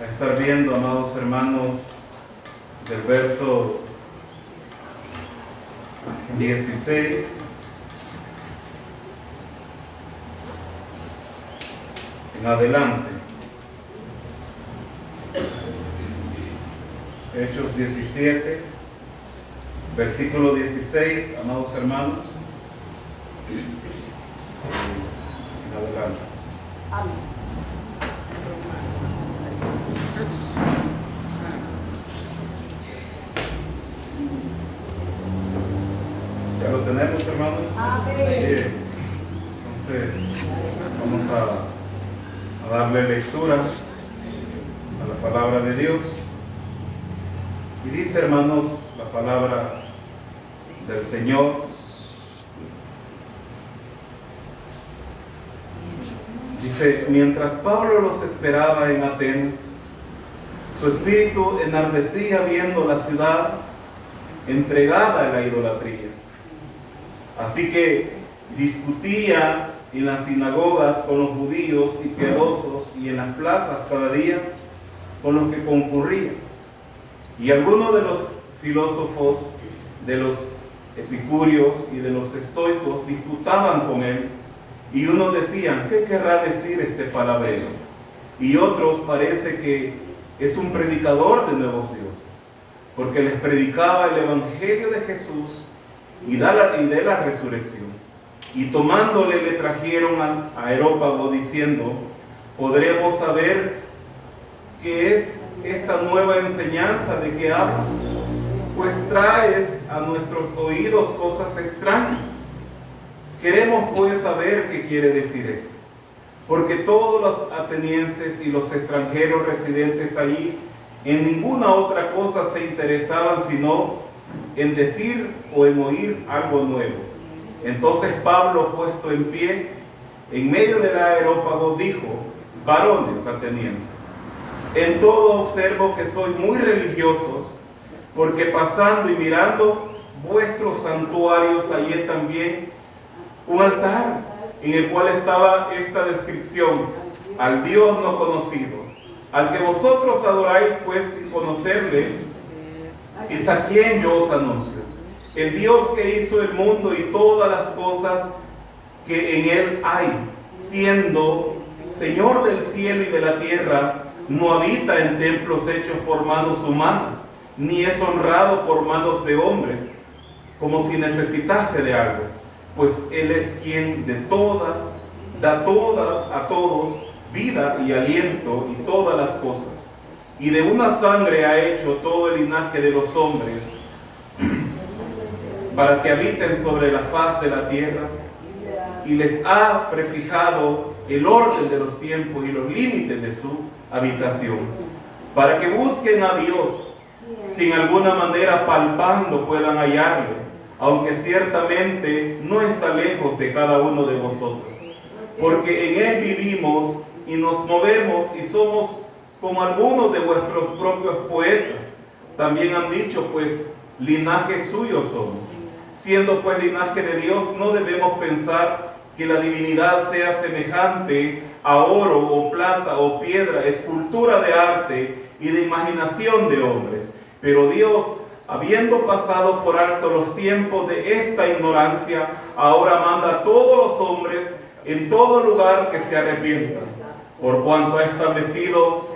a estar viendo, amados hermanos, del verso 16 en adelante. Hechos 17, versículo 16, amados hermanos, en adelante. Amén. ¿Ya lo tenemos, hermanos? Bien. Entonces, vamos a darle lectura a la palabra de Dios. Y dice, hermanos, la palabra del Señor. Dice, mientras Pablo los esperaba en Atenas, su espíritu enardecía viendo la ciudad entregada a la idolatría. Así que discutía en las sinagogas con los judíos y piadosos y en las plazas cada día con los que concurrían. Y algunos de los filósofos, de los epicúreos y de los estoicos disputaban con él, y unos decían, ¿qué querrá decir este palabrero? Y otros parece que es un predicador de nuevos dioses, porque les predicaba el evangelio de Jesús y de la resurrección. Y tomándole le trajeron a Areópago diciendo, ¿podremos saber qué es esta nueva enseñanza de que hablas? Pues traes a nuestros oídos cosas extrañas. Queremos pues saber qué quiere decir eso, porque todos los atenienses y los extranjeros residentes allí en ninguna otra cosa se interesaban sino en decir o en oír algo nuevo. Entonces Pablo, puesto en pie en medio del Areópago, dijo, varones atenienses, en todo observo que sois muy religiosos, porque pasando y mirando vuestros santuarios hallé también un altar en el cual estaba esta descripción, al Dios no conocido, al que vosotros adoráis, pues sin conocerle, es a quien yo os anuncio. El Dios que hizo el mundo y todas las cosas que en él hay, siendo Señor del cielo y de la tierra, no habita en templos hechos por manos humanas, ni es honrado por manos de hombres, como si necesitase de algo, pues Él es quien de todas, da todas a todos vida y aliento y todas las cosas. Y de una sangre ha hecho todo el linaje de los hombres, para que habiten sobre la faz de la tierra, y les ha prefijado el orden de los tiempos y los límites de su habitación, para que busquen a Dios, si en alguna manera palpando puedan hallarle, aunque ciertamente no está lejos de cada uno de vosotros, porque en Él vivimos y nos movemos y somos como algunos de vuestros propios poetas también han dicho, pues linaje suyo somos. Siendo pues linaje de Dios, no debemos pensar que la divinidad sea semejante a oro o plata o piedra, escultura de arte y de imaginación de hombres. Pero Dios, habiendo pasado por alto los tiempos de esta ignorancia, ahora manda a todos los hombres en todo lugar que se arrepientan, por cuanto ha establecido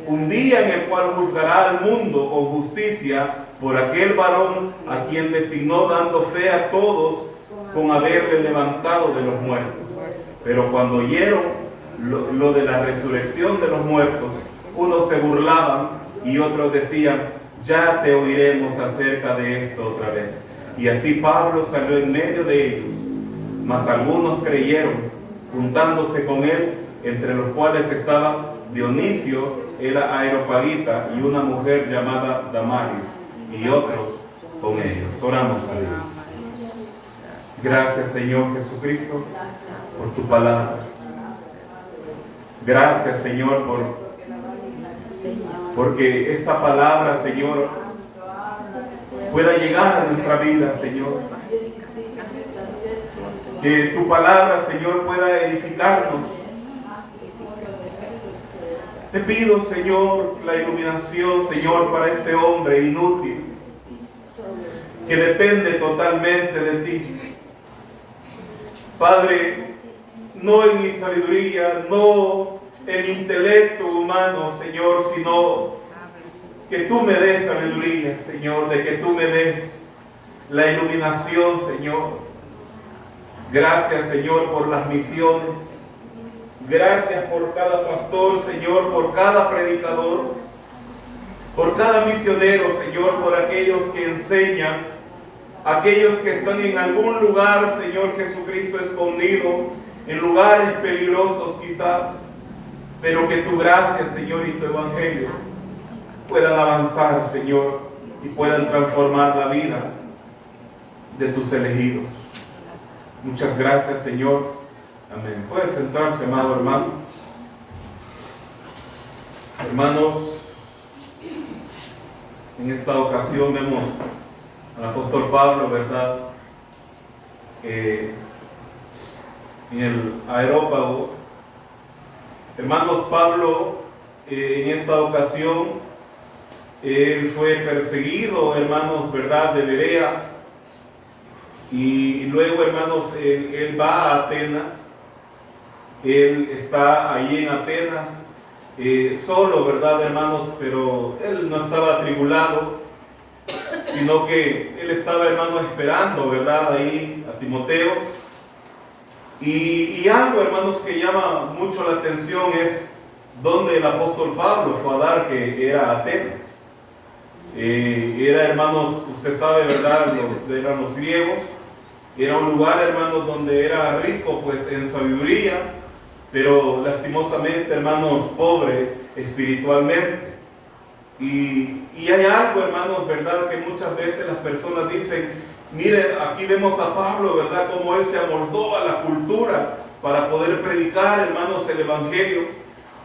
un día en el cual juzgará al mundo con justicia por aquel varón a quien designó, dando fe a todos con haberle levantado de los muertos. Pero cuando oyeron lo de la resurrección de los muertos, unos se burlaban y otros decían, ya te oiremos acerca de esto otra vez. Y así Pablo salió en medio de ellos, mas algunos creyeron, juntándose con él, entre los cuales estaba Dionisio, el areopagita, y una mujer llamada Damaris, y otros con ellos. Oramos a Dios. Gracias, Señor Jesucristo, por tu palabra. Gracias, Señor, porque esta palabra, Señor, pueda llegar a nuestra vida, Señor. Que tu palabra, Señor, pueda edificarnos. Te pido, Señor, la iluminación, Señor, para este hombre inútil, que depende totalmente de ti. Padre, no en mi sabiduría, no en mi intelecto humano, Señor, sino que tú me des sabiduría, Señor, de que tú me des la iluminación, Señor. Gracias, Señor, por las misiones. Gracias por cada pastor, Señor, por cada predicador, por cada misionero, Señor, por aquellos que enseñan, aquellos que están en algún lugar, Señor Jesucristo, escondido, en lugares peligrosos quizás, pero que tu gracia, Señor, y tu evangelio puedan avanzar, Señor, y puedan transformar la vida de tus elegidos. Muchas gracias, Señor. Amén. Puede sentarse, amado hermano. Hermanos, en esta ocasión vemos al apóstol Pablo, ¿verdad? En el aerópago. Hermanos, Pablo, en esta ocasión, él fue perseguido, hermanos, ¿verdad?, de Berea. Y luego, hermanos, él va a Atenas. Él está ahí en Atenas, solo, ¿verdad, hermanos? Pero él no estaba atribulado, sino que él estaba, hermano, esperando, ¿verdad?, ahí a Timoteo. Y algo, hermanos, que llama mucho la atención es donde el apóstol Pablo fue a dar, que era Atenas. Era, hermanos, usted sabe, ¿verdad?, eran los griegos. Era un lugar, hermanos, donde era rico, pues, en sabiduría, pero lastimosamente, hermanos, pobre espiritualmente. Y hay algo, hermanos, ¿verdad?, que muchas veces las personas dicen: miren, aquí vemos a Pablo, ¿verdad?, cómo él se amoldó a la cultura para poder predicar, hermanos, el evangelio.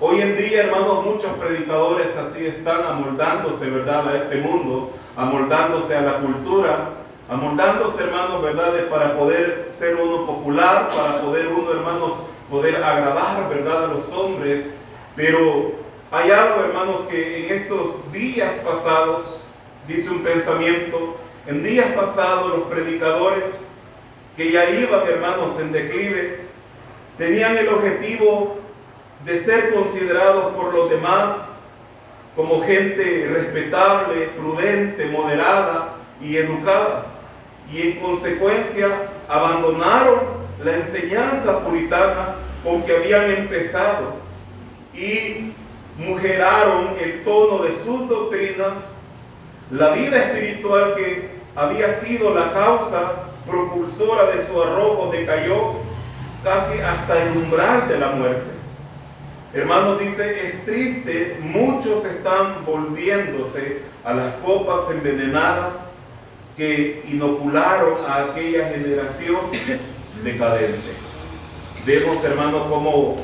Hoy en día, hermanos, muchos predicadores así están amoldándose, ¿verdad?, a este mundo, amoldándose a la cultura, amoldándose, hermanos, ¿verdad?, para poder ser uno popular, para poder uno, hermanos, poder agradar, ¿verdad?, a los hombres. Pero hay algo, hermanos, que en estos días pasados, dice un pensamiento, en días pasados los predicadores que ya iban, hermanos, en declive, tenían el objetivo de ser considerados por los demás como gente respetable, prudente, moderada y educada. Y en consecuencia abandonaron la enseñanza puritana con que habían empezado y mujeraron el tono de sus doctrinas, la vida espiritual que había sido la causa propulsora de su arrojo decayó casi hasta el umbral de la muerte. Hermanos, dice, es triste, muchos están volviéndose a las copas envenenadas que inocularon a aquella generación decadente. Vemos, hermanos, cómo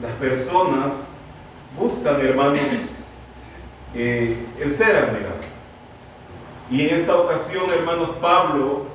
las personas buscan, hermanos, el ser admirado. Y en esta ocasión, hermanos, Pablo,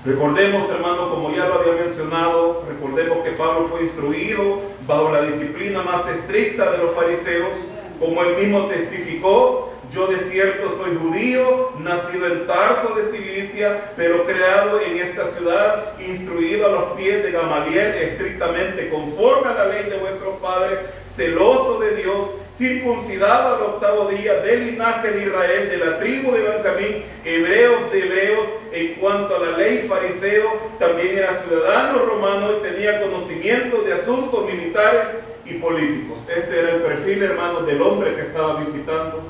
recordemos, hermanos, como ya lo había mencionado, recordemos que Pablo fue instruido bajo la disciplina más estricta de los fariseos, como él mismo testificó: yo de cierto soy judío, nacido en Tarso de Cilicia, pero creado en esta ciudad, instruido a los pies de Gamaliel, estrictamente conforme a la ley de vuestros padres, celoso de Dios, circuncidado al 8º día, del linaje de Israel, de la tribu de Benjamín, hebreos de hebreos. En cuanto a la ley, fariseo, también era ciudadano romano y tenía conocimiento de asuntos militares y políticos. Este era el perfil, hermanos, del hombre que estaba visitando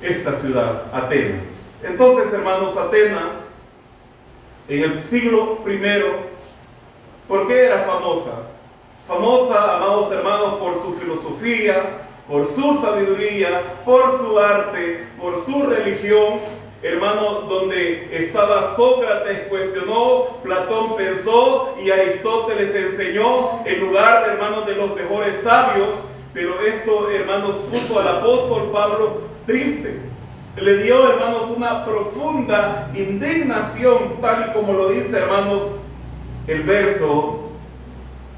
esta ciudad, Atenas. Entonces, hermanos, Atenas, en el siglo I, ¿por qué era famosa? Famosa, amados hermanos, por su filosofía, por su sabiduría, por su arte, por su religión. Hermanos, donde estaba Sócrates cuestionó, Platón pensó y Aristóteles enseñó, en lugar, hermanos, de los mejores sabios. Pero esto, hermanos, puso al apóstol Pablo triste. Le dio, hermanos, una profunda indignación, tal y como lo dice, hermanos, el verso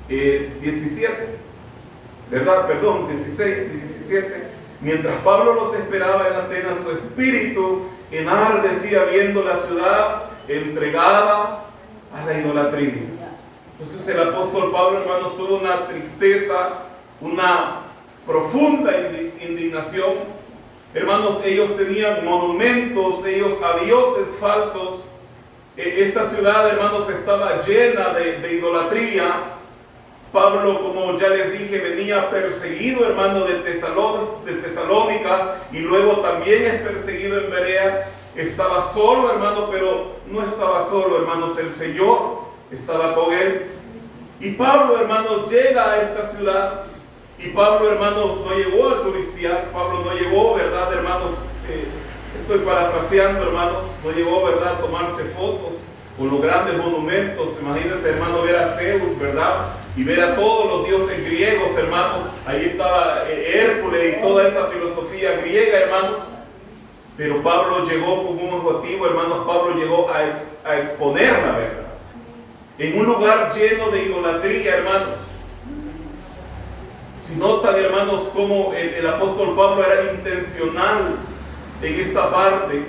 17. ¿verdad? Perdón, 16 y 17. Mientras Pablo los esperaba en Atenas, su espíritu enardecía viendo la ciudad entregada a la idolatría. Entonces el apóstol Pablo, hermanos, tuvo una tristeza, una profunda indignación. Hermanos, ellos tenían monumentos, ellos a dioses falsos. Esta ciudad, hermanos, estaba llena de idolatría. Pablo, como ya les dije, venía perseguido, hermano, de Tesalónica, y luego también es perseguido en Berea. Estaba solo, hermano, pero no estaba solo, hermanos, el Señor estaba con él. Y Pablo, hermanos, llega a esta ciudad, y Pablo, hermanos, no llegó a turistear. Pablo no llegó, ¿verdad, hermanos? Estoy parafraseando, hermanos, no llegó, ¿verdad?, a tomarse fotos con los grandes monumentos. Imagínense, hermano, ver a Zeus, ¿verdad?, y ver a todos los dioses griegos, hermanos. Ahí estaba Hércules y toda esa filosofía griega, hermanos. Pero Pablo llegó con un objetivo, hermanos. Pablo llegó a exponer la verdad en un lugar lleno de idolatría, hermanos. Si notan, hermanos, cómo el apóstol Pablo era intencional en esta parte.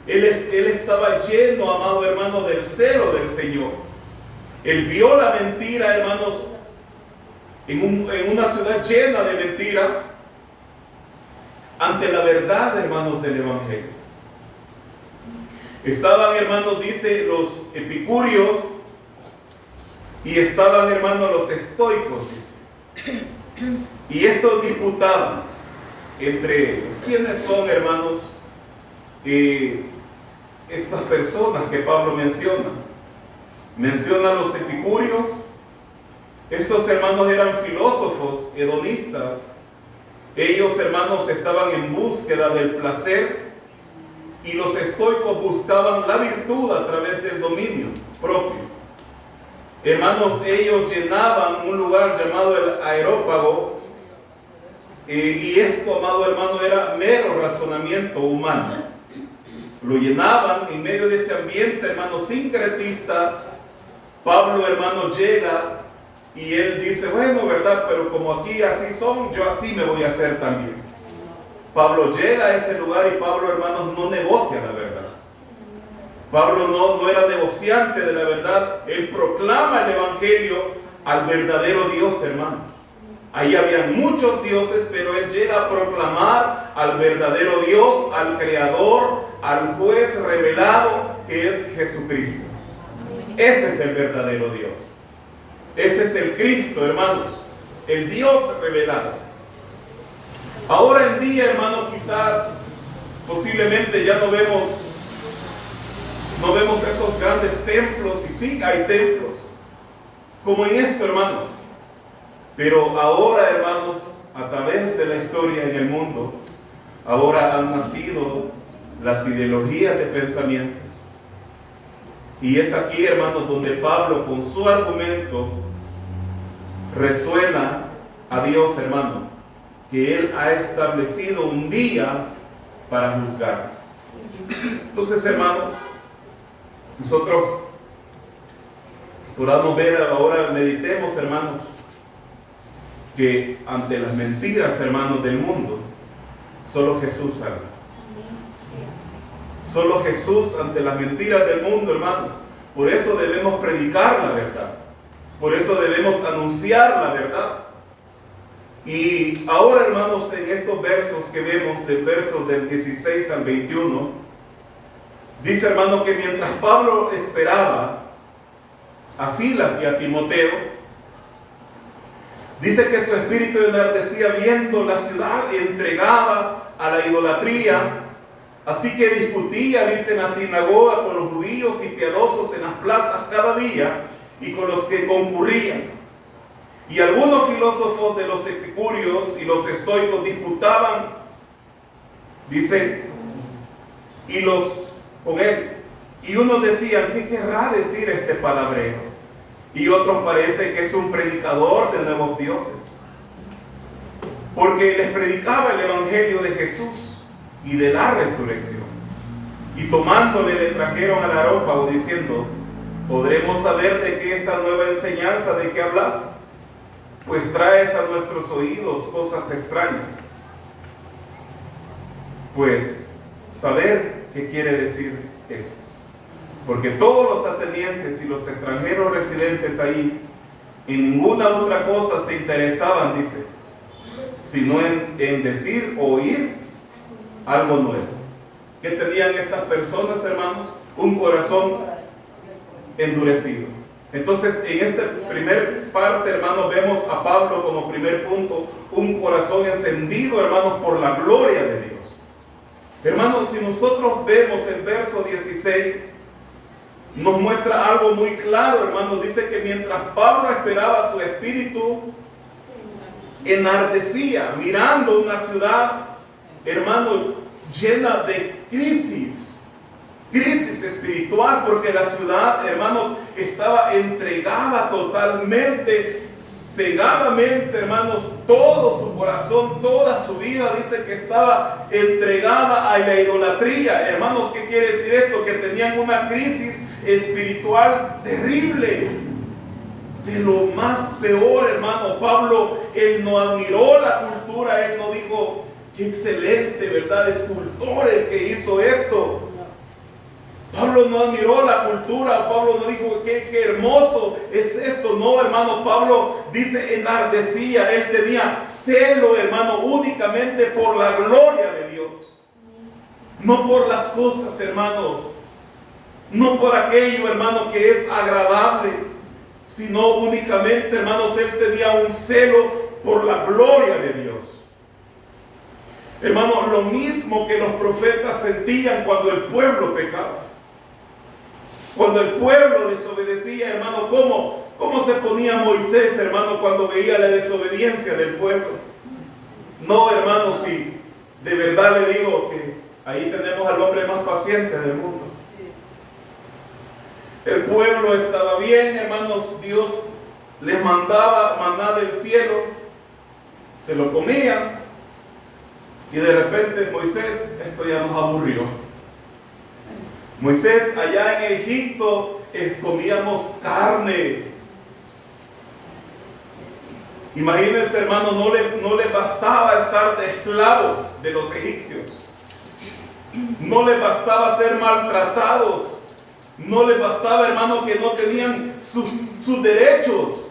Él estaba lleno, amado hermano, del celo del Señor. Él vio la mentira, hermanos, en una ciudad llena de mentira, ante la verdad, hermanos, del Evangelio. Estaban, hermanos, dice, los epicúreos, y estaban, hermanos, los estoicos, dice. Y estos disputaban entre ellos. ¿Quiénes son, hermanos, estas personas que Pablo menciona? Menciona a los epicúreos. Estos hermanos eran filósofos hedonistas. Ellos, hermanos, estaban en búsqueda del placer, y los estoicos buscaban la virtud a través del dominio propio. Hermanos, ellos llenaban un lugar llamado el Areópago, y esto, amado hermano, era mero razonamiento humano. Lo llenaban en medio de ese ambiente, hermano, sincretista. Pablo, hermano, llega y él dice, bueno, ¿verdad?, pero como aquí así son, yo así me voy a hacer también. Pablo llega a ese lugar y Pablo, hermanos, no negocia la verdad. Pablo no era negociante de la verdad. Él proclama el Evangelio al verdadero Dios, hermanos. Ahí habían muchos dioses, pero él llega a proclamar al verdadero Dios, al Creador, al juez revelado, que es Jesucristo. Ese es el verdadero Dios. Ese es el Cristo, hermanos, el Dios revelado. Ahora en día, hermanos, quizás, posiblemente ya no vemos esos grandes templos, y sí hay templos, como en esto, hermanos. Pero ahora, hermanos, a través de la historia en el mundo, ahora han nacido las ideologías de pensamientos. Y es aquí, hermanos, donde Pablo, con su argumento, resuena a Dios, hermano, que Él ha establecido un día para juzgar. Entonces, hermanos, nosotros podamos ver ahora, meditemos, hermanos, que ante las mentiras, hermanos, del mundo, solo Jesús salva. Solo Jesús ante las mentiras del mundo, hermanos. Por eso debemos predicar la verdad. Por eso debemos anunciar la verdad. Y ahora, hermanos, en estos versos que vemos, del verso del 16 al 21, dice, hermano, que mientras Pablo esperaba a Silas y a Timoteo, dice que su espíritu enardecía viendo la ciudad entregada a la idolatría. Así que discutía, dice, en la sinagoga con los judíos y piadosos en las plazas cada día, y con los que concurrían. Y algunos filósofos de los epicúreos y los estoicos disputaban, dice, con él. Y unos decían, ¿qué querrá decir este palabrero? Y otros parece que es un predicador de nuevos dioses, porque les predicaba el evangelio de Jesús y de la resurrección. Y tomándole le trajeron al Areópago diciendo, ¿podremos saber de qué esta nueva enseñanza, de qué hablas? pues traes a nuestros oídos cosas extrañas. Pues saber qué quiere decir eso. Porque todos los atenienses y los extranjeros residentes ahí, en ninguna otra cosa se interesaban, dice, sino en decir o oír algo nuevo. ¿Qué tenían estas personas, hermanos? Un corazón endurecido. Entonces, en esta primer parte, hermanos, vemos a Pablo como primer punto, un corazón encendido, hermanos, por la gloria de Dios. Hermanos, si nosotros vemos el verso 16, nos muestra algo muy claro, hermanos. Dice que mientras Pablo esperaba, su espíritu enardecía, mirando una ciudad, hermanos, llena de crisis espiritual, porque la ciudad, hermanos, estaba entregada totalmente, cegadamente, hermanos, todo su corazón, toda su vida, dice que estaba entregada a la idolatría. Hermanos, ¿qué quiere decir esto? Que tenían una crisis espiritual terrible, de lo más peor, hermano. Pablo, él no admiró la cultura, él no dijo, qué excelente, ¿verdad?, escultor el que hizo esto. Pablo no admiró la cultura, Pablo no dijo qué hermoso es esto. No, hermano, Pablo dice enardecía, él tenía celo, hermano, únicamente por la gloria de Dios. No por las cosas, hermano, no por aquello, hermano, que es agradable, sino únicamente, hermanos, él tenía un celo por la gloria de Dios. Hermano, lo mismo que los profetas sentían cuando el pueblo pecaba. Cuando el pueblo desobedecía, hermano, ¿cómo se ponía Moisés, hermano, cuando veía la desobediencia del pueblo? No, hermano, si de verdad le digo que ahí tenemos al hombre más paciente del mundo. El pueblo estaba bien, hermanos, Dios les mandaba maná del cielo, se lo comían, y de repente Moisés, esto ya nos aburrió. Moisés, allá en Egipto comíamos carne. Imagínense, hermano, no le bastaba estar de esclavos de los egipcios. No les bastaba ser maltratados. No les bastaba, hermano, que no tenían sus derechos,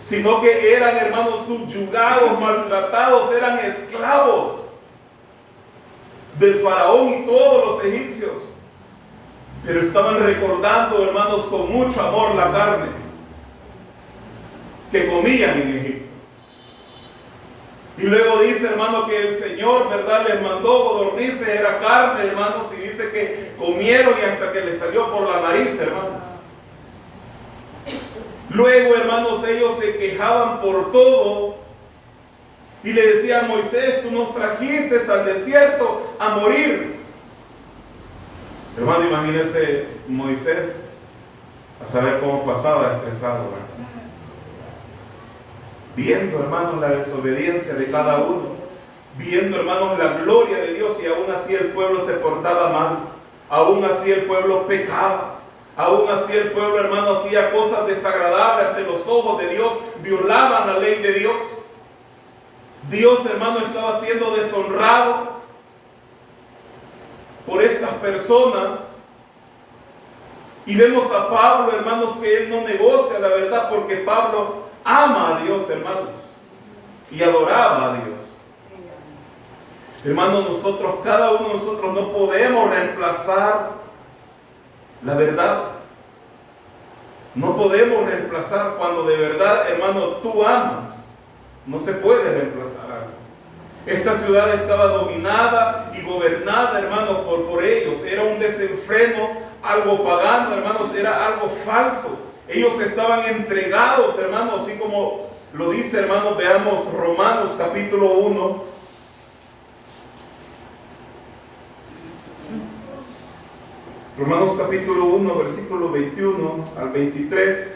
sino que eran, hermanos, subyugados, maltratados, eran esclavos del faraón y todos los egipcios. Pero estaban recordando, hermanos, con mucho amor la carne que comían en Egipto. Y luego dice, hermano, que el Señor, ¿verdad?, les mandó codornices, era carne, hermanos, y dice que comieron y hasta que les salió por la nariz, hermanos. Luego, hermanos, ellos se quejaban por todo y le decían, Moisés, tú nos trajiste al desierto a morir. Hermano, imagínense Moisés, a saber cómo pasaba estresado, ¿verdad? Viendo, hermanos, la desobediencia de cada uno, viendo, hermanos, la gloria de Dios, y aún así el pueblo se portaba mal, aún así el pueblo pecaba, aún así el pueblo, hermano, hacía cosas desagradables ante los ojos de Dios, violaban la ley de Dios. Dios, hermano, estaba siendo deshonrado por estas personas. Y vemos a Pablo, hermanos, que él no negocia la verdad, porque Pablo ama a Dios, hermanos, y adoraba a Dios. Hermanos, nosotros, cada uno de nosotros, no podemos reemplazar la verdad. No podemos reemplazar cuando de verdad, hermano, tú amas. No se puede reemplazar algo. Esta ciudad estaba dominada y gobernada, hermanos, por ellos. Era un desenfreno, algo pagano, hermanos, era algo falso. Ellos estaban entregados, hermanos, así como lo dice, hermanos, veamos Romanos capítulo 1. Romanos capítulo 1, versículo 21 al 23.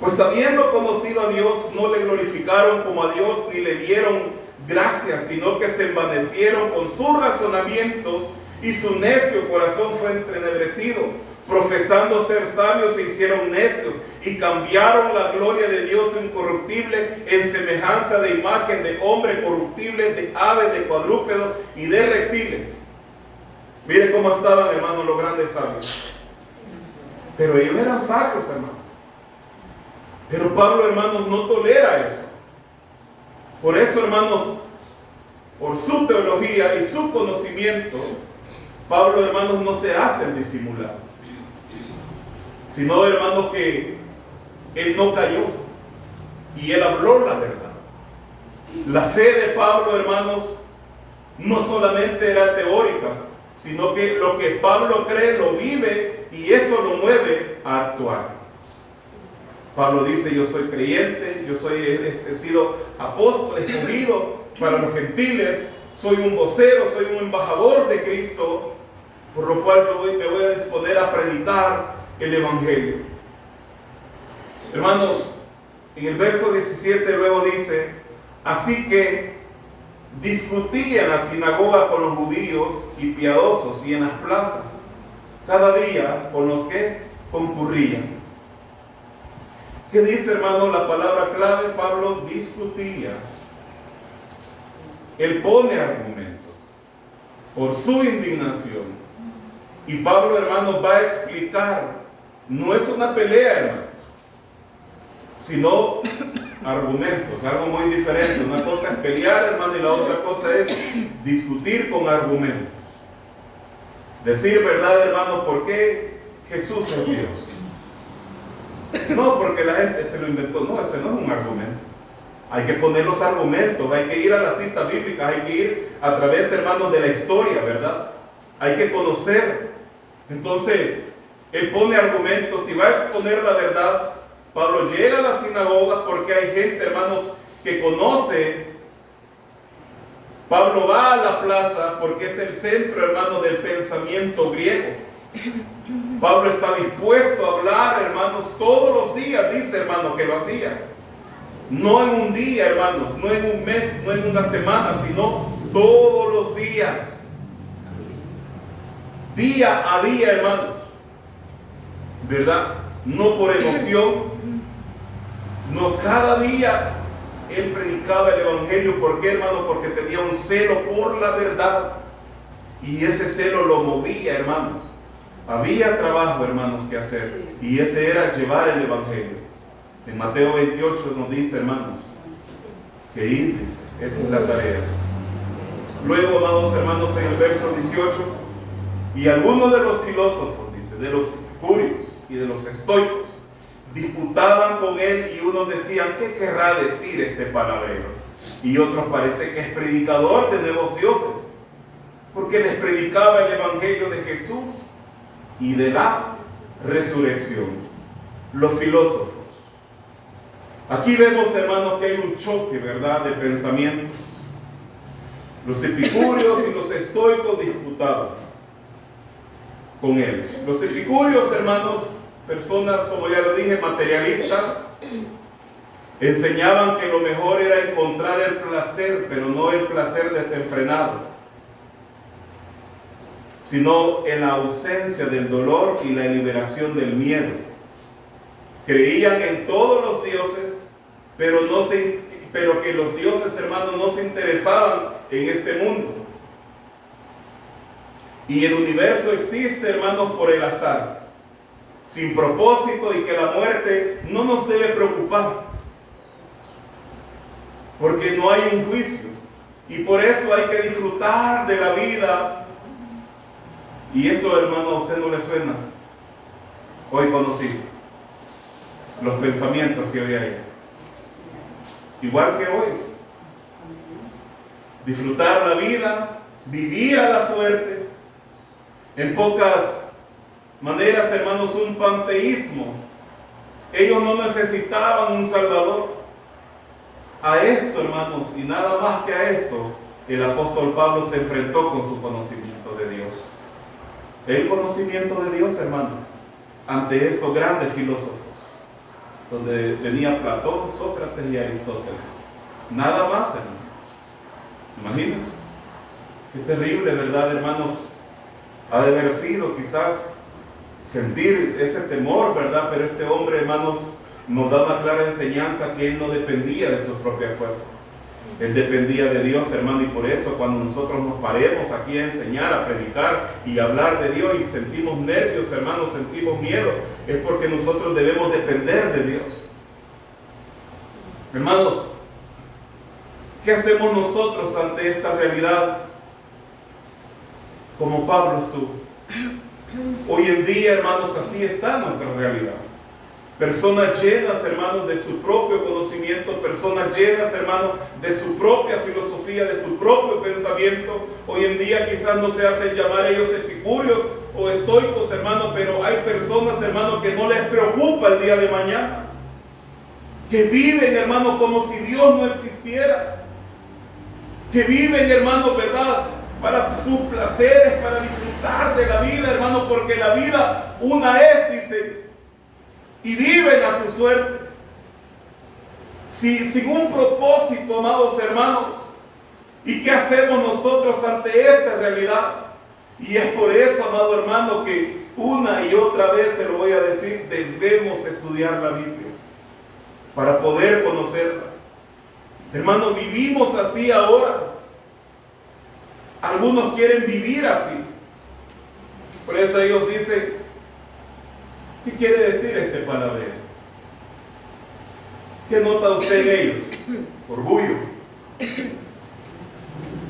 Pues habiendo conocido a Dios, no le glorificaron como a Dios, ni le dieron gracias, sino que se envanecieron con sus razonamientos, y su necio corazón fue entrenebrecido. Profesando ser sabios, se hicieron necios, y cambiaron la gloria de Dios incorruptible en semejanza de imagen de hombre corruptible, de aves, de cuadrúpedos y de reptiles. Miren cómo estaban, hermanos, los grandes sabios. Pero ellos eran sabios, hermanos. Pero Pablo, hermanos, no tolera eso. Por eso, hermanos, por su teología y su conocimiento, Pablo, hermanos, no se hace el disimular, sino, hermanos, que él no cayó y él habló la verdad. La fe de Pablo, hermanos, no solamente era teórica, sino que lo que Pablo cree lo vive y eso lo mueve a actuar. Pablo dice: yo soy creyente, he sido apóstol, escogido para los gentiles, soy un vocero, soy un embajador de Cristo, por lo cual me voy a disponer a predicar el Evangelio. Hermanos, en el verso 17 luego dice: así que discutía en la sinagoga con los judíos y piadosos y en las plazas, cada día con los que concurrían. ¿Qué dice, hermano, la palabra clave? Pablo discutía. Él pone argumentos por su indignación. Y Pablo, hermano, va a explicar. No es una pelea, hermano, sino argumentos, algo muy diferente. Una cosa es pelear, hermano, y la otra cosa es discutir con argumentos. Decir verdad, hermano, ¿por qué Jesús es Dios? No porque la gente se lo inventó, no, ese no es un argumento. Hay que poner los argumentos, hay que ir a las citas bíblicas, hay que ir a través, hermanos, de la historia, ¿verdad? Hay que conocer. Entonces, él pone argumentos y va a exponer la verdad. Pablo llega a la sinagoga porque hay gente, hermanos, que conoce. Pablo va a la plaza porque es el centro, hermano, del pensamiento griego. Pablo está dispuesto a hablar, hermanos, todos los días, dice, hermano, que lo hacía. No en un día, hermanos, no en un mes, no en una semana, sino todos los días. Día a día, hermanos. ¿Verdad? No por emoción. No, cada día él predicaba el Evangelio. ¿Por qué, hermano? Porque tenía un celo por la verdad. Y ese celo lo movía, hermanos. Había trabajo, hermanos, que hacer. Y ese era llevar el Evangelio. En Mateo 28 nos dice, hermanos, que ir, dice, esa es la tarea. Luego, amados hermanos, en el verso 18, y algunos de los filósofos, dice, de los epicúreos y de los estoicos, disputaban con él y unos decían: ¿qué querrá decir este palabrero? Y otros parece que es predicador de nuevos dioses, porque les predicaba el Evangelio de Jesús y de la resurrección. Los filósofos. Aquí vemos, hermanos, que hay un choque, ¿verdad?, de pensamientos. Los epicúreos y los estoicos disputaban con él. Los epicúreos, hermanos, personas, como ya lo dije, materialistas, enseñaban que lo mejor era encontrar el placer, pero no el placer desenfrenado, sino en la ausencia del dolor y la liberación del miedo. Creían en todos los dioses, pero que los dioses, hermanos, no se interesaban en este mundo. Y el universo existe, hermanos, por el azar, sin propósito, y que la muerte no nos debe preocupar, porque no hay un juicio. Y por eso hay que disfrutar de la vida. Y esto, hermano, a usted no le suena. Hoy conocí los pensamientos que hoy hay. Igual que hoy. Disfrutar la vida, vivir a la suerte. En pocas maneras, hermanos, un panteísmo. Ellos no necesitaban un Salvador. A esto, hermanos, y nada más que a esto, el apóstol Pablo se enfrentó con su conocimiento de Dios. El conocimiento de Dios, hermano, ante estos grandes filósofos, donde venía Platón, Sócrates y Aristóteles. Nada más, hermano. Imagínense. Qué terrible, ¿verdad, hermanos? Ha de haber sido quizás sentir ese temor, ¿verdad? Pero este hombre, hermanos, nos da una clara enseñanza que él no dependía de sus propias fuerzas. Él dependía de Dios, hermano, y por eso cuando nosotros nos paremos aquí a enseñar, a predicar y a hablar de Dios y sentimos nervios, hermanos, sentimos miedo, es porque nosotros debemos depender de Dios. Hermanos, ¿qué hacemos nosotros ante esta realidad? Como Pablo estuvo. Hoy en día, hermanos, así está nuestra realidad. Personas llenas, hermanos, de su propio conocimiento, personas llenas, hermanos, de su propia filosofía, de su propio pensamiento. Hoy en día quizás no se hacen llamar ellos epicúreos o estoicos, hermanos, pero hay personas, hermanos, que no les preocupa el día de mañana. Que viven, hermanos, como si Dios no existiera. Que viven, hermanos, ¿verdad?, para sus placeres, para disfrutar de la vida, hermanos, porque la vida una es, dice, y viven a su suerte, sin un propósito, amados hermanos. ¿Y qué hacemos nosotros ante esta realidad? Y es por eso, amado hermano, que una y otra vez se lo voy a decir, debemos estudiar la Biblia para poder conocerla. Hermano, vivimos así ahora. Algunos quieren vivir así. Por eso ellos dicen, ¿qué quiere decir este palabreo? ¿Qué nota usted en ellos? Orgullo.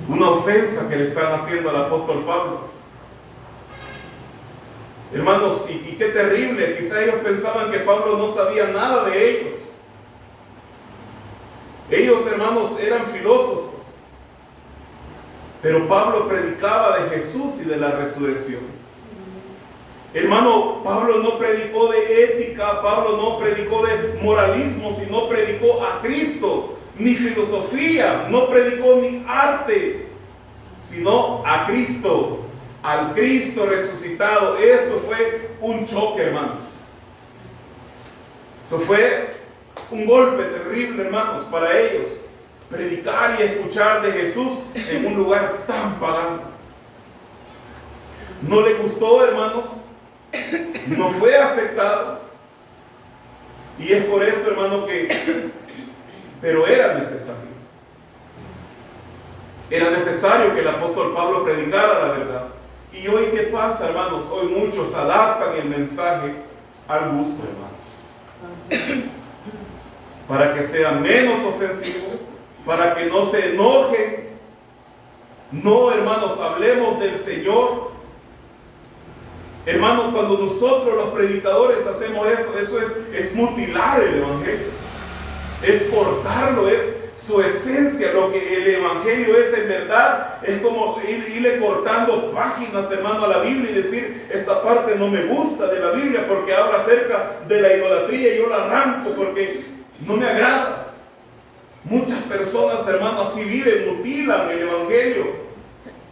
Una ofensa que le están haciendo al apóstol Pablo. Hermanos, y qué terrible, quizá ellos pensaban que Pablo no sabía nada de ellos. Ellos, hermanos, eran filósofos. Pero Pablo predicaba de Jesús y de la resurrección. Hermano, Pablo no predicó de ética, Pablo no predicó de moralismo, sino predicó a Cristo, ni filosofía, no predicó ni arte, sino a Cristo, al Cristo resucitado. Esto fue un choque, hermanos. Eso fue un golpe terrible, hermanos, para ellos. Predicar y escuchar de Jesús en un lugar tan pagano. No le gustó, hermanos. No fue aceptado. Y es por eso, hermano, pero era necesario. Era necesario que el apóstol Pablo predicara la verdad. Y hoy, ¿qué pasa, hermanos? Hoy muchos adaptan el mensaje al gusto, hermanos, para que sea menos ofensivo, para que no se enojen. No, hermanos, hablemos del Señor. Hermanos, cuando nosotros los predicadores hacemos eso es mutilar el Evangelio, es cortarlo, es su esencia. Lo que el Evangelio es en verdad es como irle cortando páginas, hermano, a la Biblia y decir, esta parte no me gusta de la Biblia porque habla acerca de la idolatría y yo la arranco porque no me agrada. Muchas personas, hermanos, así viven, mutilan el Evangelio.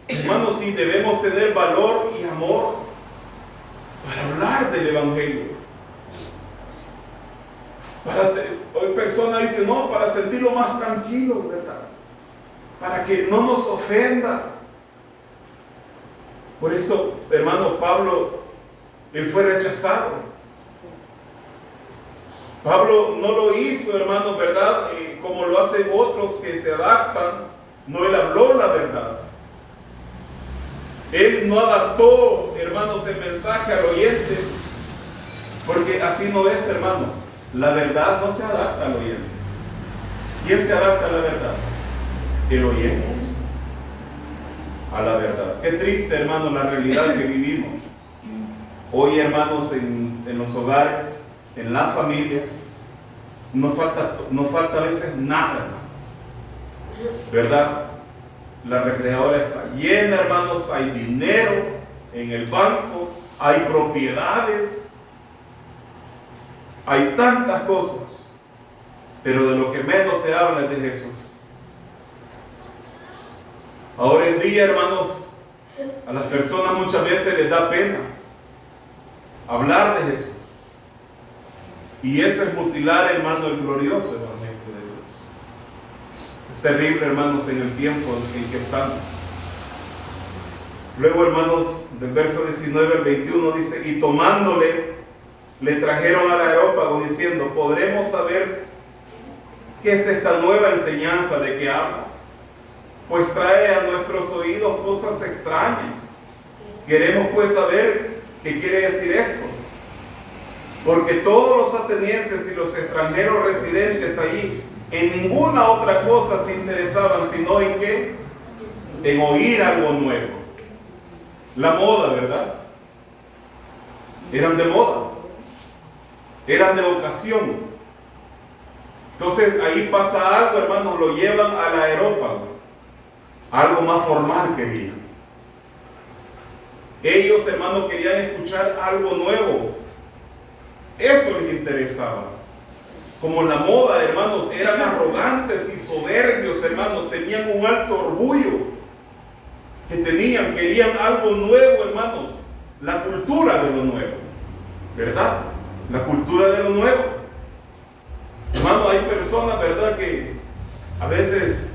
Hermanos, sí debemos tener valor y amor para hablar del Evangelio. Hoy personas dicen, no, para sentirlo más tranquilo, ¿verdad? Para que no nos ofenda. Por esto, hermano, Pablo, él fue rechazado. Pablo no lo hizo, hermano, ¿verdad? Como lo hacen otros que se adaptan. No, él habló la verdad. Él no adaptó, hermanos, el mensaje al oyente, porque así no es, hermano. La verdad no se adapta al oyente. ¿Quién se adapta a la verdad? El oyente a la verdad. Qué triste, hermano, la realidad que vivimos hoy, hermanos, en los hogares, en las familias. No falta a veces nada, hermanos, ¿verdad? La refrigeradora está llena, hermanos, hay dinero en el banco, hay propiedades, hay tantas cosas, pero de lo que menos se habla es de Jesús. Ahora en día, hermanos, a las personas muchas veces les da pena hablar de Jesús. Y eso es mutilar, hermano, el glorioso Evangelio de Dios. Es terrible, hermanos, en el tiempo en que estamos. Luego, hermanos, del verso 19 al 21 dice, y tomándole, le trajeron al areópago diciendo, ¿podremos saber qué es esta nueva enseñanza de que hablas? Pues trae a nuestros oídos cosas extrañas. Queremos pues saber qué quiere decir esto. Porque todos los atenienses y los extranjeros residentes allí en ninguna otra cosa se interesaban, sino en qué, en oír algo nuevo. La moda, ¿verdad? Eran de moda, eran de ocasión. Entonces ahí pasa algo, hermanos, lo llevan al areópago, algo más formal querían. Ellos, hermanos, querían escuchar algo nuevo. Eso les interesaba. Como la moda, hermanos, eran arrogantes y soberbios, hermanos, tenían un alto orgullo querían algo nuevo, hermanos, la cultura de lo nuevo, ¿verdad? La cultura de lo nuevo. Hermano, hay personas, ¿verdad?, que a veces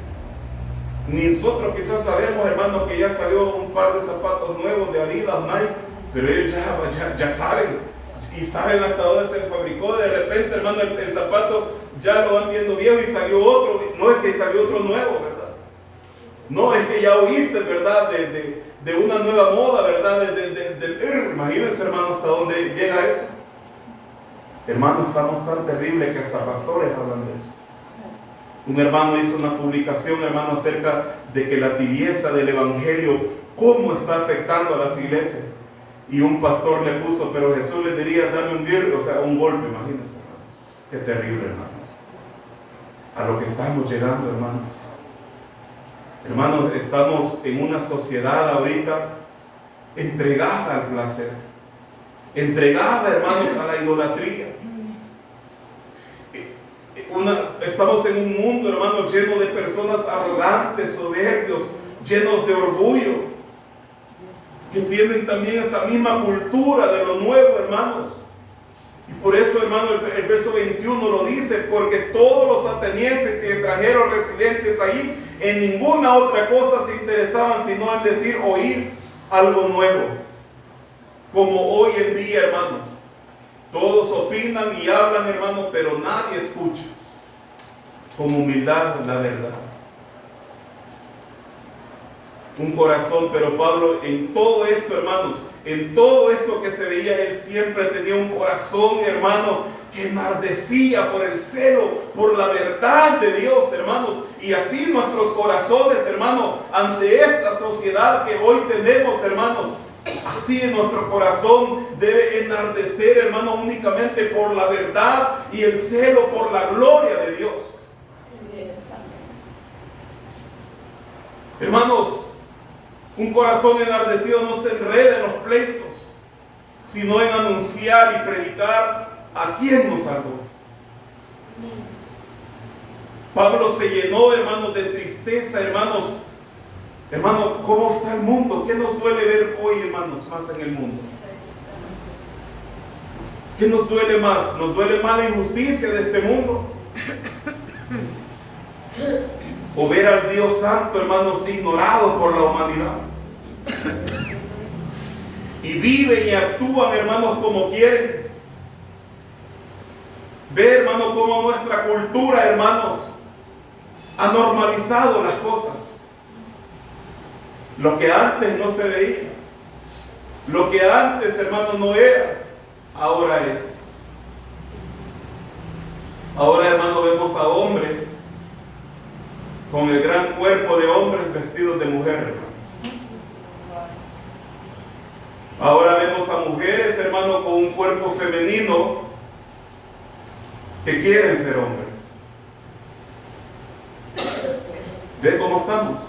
ni nosotros quizás sabemos, hermano, que ya salió un par de zapatos nuevos de Adidas, Nike, pero ellos ya saben, y saben hasta dónde se fabricó. De repente, hermano, el zapato ya lo van viendo viejo y salió otro. No es que salió otro nuevo, ¿verdad? No, es que ya oíste, ¿verdad?, de una nueva moda, ¿verdad? Imagínense, hermano, hasta dónde llega eso. Hermano, estamos tan terribles que hasta pastores hablan de eso. Un hermano hizo una publicación, hermano, acerca de que la tibieza del evangelio, cómo está afectando a las iglesias. Y un pastor le puso, pero Jesús le diría, dame un golpe, imagínense, hermano. Qué terrible, hermano. A lo que estamos llegando, hermanos. Hermanos, estamos en una sociedad ahorita entregada al placer, entregada, hermanos, a la idolatría. Estamos en un mundo, hermanos, lleno de personas arrogantes, soberbios, llenos de orgullo, que tienen también esa misma cultura de lo nuevo, hermanos. Y por eso, hermano, el verso 21 lo dice, porque todos los atenienses y extranjeros residentes allí en ninguna otra cosa se interesaban sino en decir, oír algo nuevo. Como hoy en día, hermanos, todos opinan y hablan, hermanos, pero nadie escucha con humildad la verdad. Un corazón, pero Pablo en todo esto, hermanos, en todo esto que se veía, él siempre tenía un corazón, hermano, que enardecía por el celo, por la verdad de Dios, hermanos. Y así nuestros corazones, hermanos, ante esta sociedad que hoy tenemos, hermanos, así nuestro corazón debe enardecer, hermano, únicamente por la verdad y el celo por la gloria de Dios. Hermanos, un corazón enardecido no se enreda en los pleitos, sino en anunciar y predicar a quien nos salvó. Pablo se llenó, hermanos, de tristeza, hermanos. Hermanos, ¿cómo está el mundo? ¿Qué nos duele ver hoy, hermanos, más en el mundo? ¿Qué nos duele más? ¿Nos duele más la injusticia de este mundo? O ver al Dios Santo, hermanos, ignorado por la humanidad. Y viven y actúan, hermanos, como quieren. Ve, hermanos, cómo nuestra cultura, hermanos, ha normalizado las cosas. Lo que antes no se veía, lo que antes, hermanos, no era, ahora es. Ahora, hermanos, vemos a hombres con el gran cuerpo de hombres vestidos de mujer, hermano. Ahora vemos a mujeres, hermano, con un cuerpo femenino que quieren ser hombres. ¿Ve cómo estamos?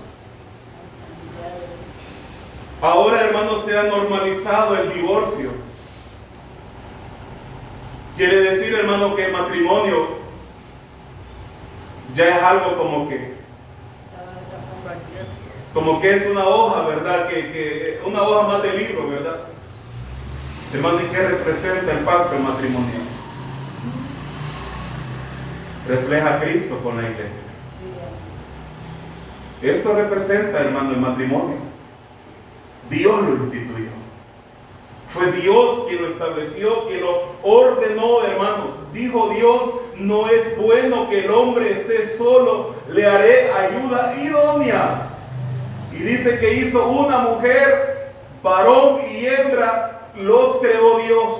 Ahora, hermano, se ha normalizado el divorcio. Quiere decir, hermano, que el matrimonio ya es algo como que es una hoja, ¿verdad? Que una hoja más de libro, ¿verdad? Hermano, ¿y qué representa el pacto, el matrimonio? Refleja a Cristo con la iglesia. Esto representa, hermano, el matrimonio. Dios lo instituyó. Fue Dios quien lo estableció, quien lo ordenó, hermanos. Dijo Dios: no es bueno que el hombre esté solo, le haré ayuda idónea. Y dice que hizo una mujer, varón y hembra, los creó Dios.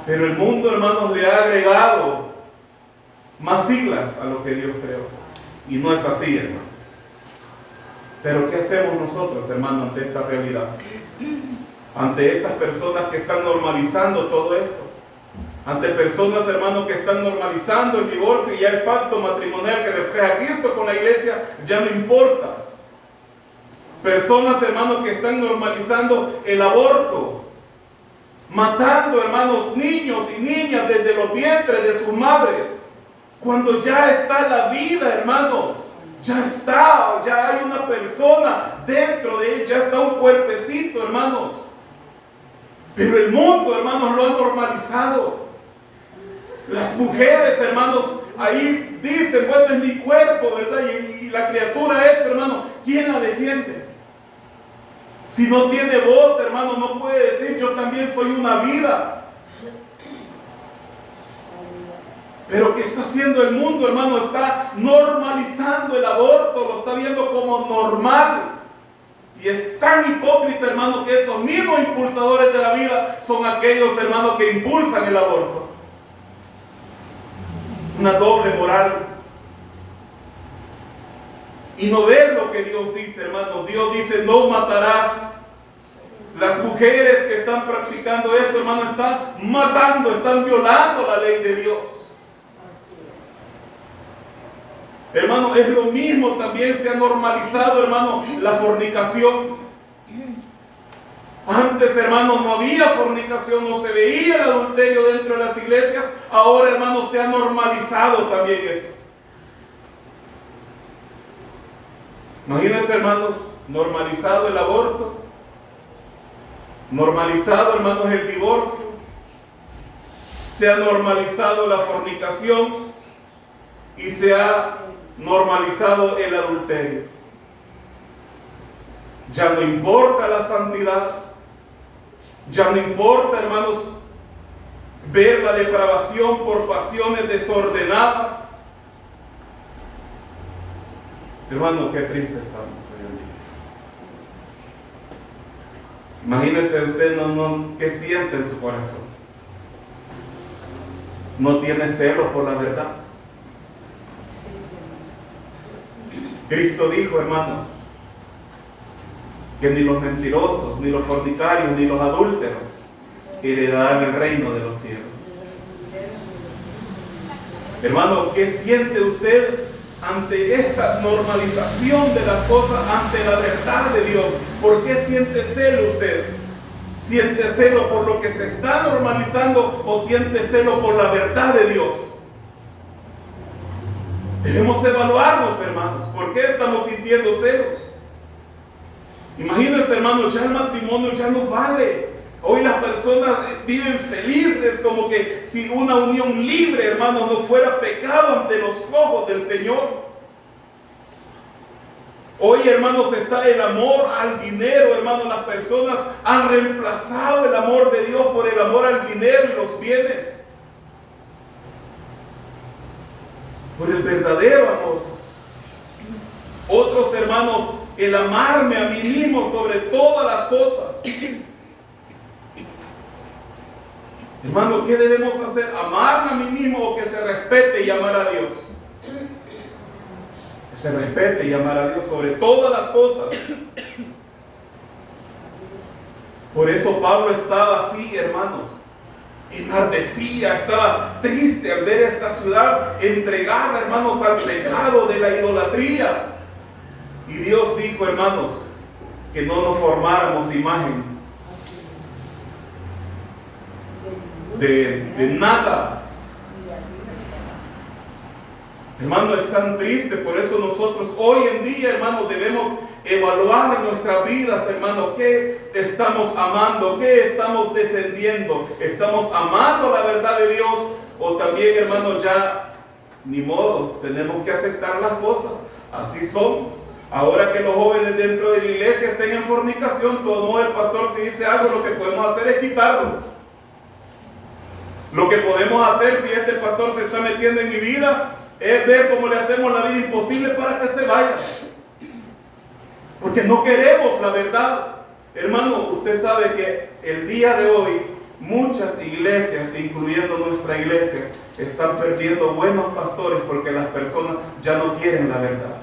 Pero el mundo, hermanos, le ha agregado más siglas a lo que Dios creó. Y no es así, hermanos. Pero ¿qué hacemos nosotros, hermanos, ante esta realidad? Ante estas personas que están normalizando todo esto. Ante personas, hermanos, que están normalizando el divorcio y ya el pacto matrimonial que refleja a Cristo con la iglesia ya no importa. Personas, hermanos, que están normalizando el aborto. Matando, hermanos, niños y niñas desde los vientres de sus madres. Cuando ya está la vida, hermanos. Ya está, ya hay una persona dentro de él, ya está un cuerpecito, hermanos. Pero el mundo, hermanos, lo ha normalizado. Las mujeres, hermanos, ahí dicen: bueno, es mi cuerpo, ¿verdad? Y la criatura es, hermano, ¿quién la defiende? Si no tiene voz, hermano, no puede decir: yo también soy una vida. Pero ¿qué está haciendo el mundo, hermano? Está normalizando el aborto, lo está viendo como normal. Y es tan hipócrita, hermano, que esos mismos impulsadores de la vida son aquellos, hermanos, que impulsan el aborto. Una doble moral. Y no ver lo que Dios dice, hermano. Dios dice: no matarás. Las mujeres que están practicando esto, hermano, están matando, están violando la ley de Dios. Hermano, es lo mismo, también se ha normalizado, hermano, la fornicación. Antes, hermano, no había fornicación, no se veía el adulterio dentro de las iglesias. Ahora, hermano, se ha normalizado también eso. Imagínense, hermanos, normalizado el aborto, normalizado, hermanos, el divorcio, se ha normalizado la fornicación y se ha normalizado el adulterio. Ya no importa la santidad, ya no importa, hermanos, ver la depravación por pasiones desordenadas. Hermano, qué triste estamos hoy en día. Imagínese usted, ¿qué siente en su corazón? No tiene celo por la verdad. Cristo dijo, hermanos, que ni los mentirosos, ni los fornicarios, ni los adúlteros heredarán el reino de los cielos. Hermano, ¿qué siente usted ante esta normalización de las cosas, ante la verdad de Dios? ¿Por qué siente celo usted? ¿Siente celo por lo que se está normalizando o siente celo por la verdad de Dios? Debemos evaluarnos, hermanos. ¿Por qué estamos sintiendo celos? Imagínense, hermanos, ya el matrimonio ya no vale. Hoy las personas viven felices, como que si una unión libre, hermanos, no fuera pecado ante los ojos del Señor. Hoy, hermanos, está el amor al dinero, hermanos. Las personas han reemplazado el amor de Dios por el amor al dinero y los bienes. Por el verdadero amor. Otros, hermanos, el amarme a mí mismo sobre todas las cosas. Hermano, ¿qué debemos hacer? ¿Amarme a mí mismo o que se respete y amar a Dios? Que se respete y amar a Dios sobre todas las cosas. Por eso Pablo estaba así, hermanos. Enardecía, estaba triste al ver esta ciudad entregada, hermanos, al pecado de la idolatría. Y Dios dijo, hermanos, que no nos formáramos imagen de nada. Hermano, es tan triste. Por eso nosotros hoy en día, hermanos, debemos evaluar nuestras vidas, hermano. ¿Qué estamos amando? ¿Qué estamos defendiendo? ¿Estamos amando la verdad de Dios? O también, hermano, ya ni modo, tenemos que aceptar las cosas. Así son. Ahora que los jóvenes dentro de la iglesia estén en fornicación, todo modo el pastor si dice algo, lo que podemos hacer es quitarlo. Lo que podemos hacer si este pastor se está metiendo en mi vida es ver cómo le hacemos la vida imposible para que se vaya. Porque no queremos la verdad. Hermano, usted sabe que el día de hoy muchas iglesias, incluyendo nuestra iglesia, están perdiendo buenos pastores porque las personas ya no quieren la verdad.